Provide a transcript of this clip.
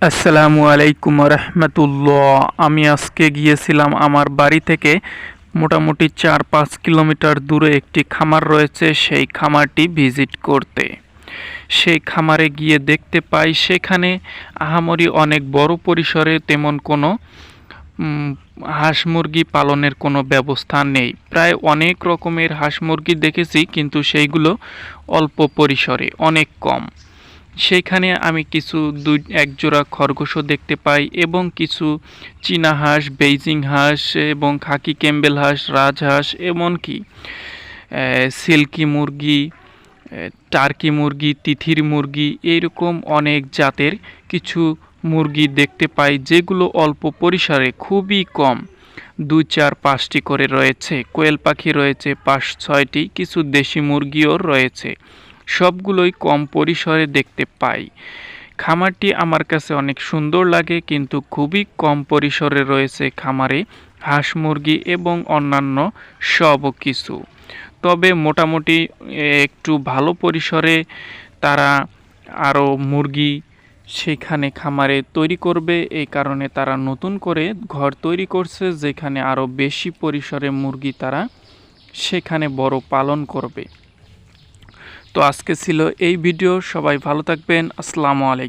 আসসালামু আলাইকুম রহমতুল্লাহ। আমি আজকে গিয়েছিলাম আমার বাড়ি থেকে মোটামুটি 4-5 কিলোমিটার দূরে একটি খামার রয়েছে, সেই খামারটি ভিজিট করতে। সেই খামারে গিয়ে দেখতে পাই সেখানে আহামরি অনেক বড় পরিসরে তেমন কোনো উম, হাঁস মুরগি পালনের কোনো ব্যবস্থা নেই। প্রায় অনেক রকমের হাঁস মুরগি দেখেছি, কিন্তু সেইগুলো অল্প পরিসরে, অনেক কম। সেইখানে আমি কিছু এক জোড়া খরগোশও দেখতে পাই এবং কিছু চীনা হাঁস, বেইজিং হাঁস এবং খাকি ক্যাম্বেল হাঁস, রাজহাঁস, এমনকি সিল্কি মুরগি, টার্কি মুরগি, তিথির মুরগি, এইরকম অনেক জাতের কিছু মুরগি দেখতে পাই, যেগুলো অল্প পরিসরে, খুবই কম, 2-4-5টি করে রয়েছে। কোয়েল পাখি রয়েছে 5-6টি, কিছু দেশি মুরগিও রয়েছে। সবগুলোই কম পরিসরে দেখতে পাই। খামারটি আমার কাছে অনেক সুন্দর লাগে, কিন্তু খুবই কম পরিসরে রয়েছে খামারে হাঁস মুরগি এবং অন্যান্য সব কিছু। তবে মোটামুটি একটু ভালো পরিসরে তারা আরও মুরগি সেখানে খামারে তৈরি করবে, এই কারণে তারা নতুন করে ঘর তৈরি করছে, যেখানে আরও বেশি পরিসরে মুরগি তারা সেখানে বড় পালন করবে। তো আজকে ছিল এই ভিডিও। সবাই ভালো থাকবেন। আসসালামু আলাইকুম।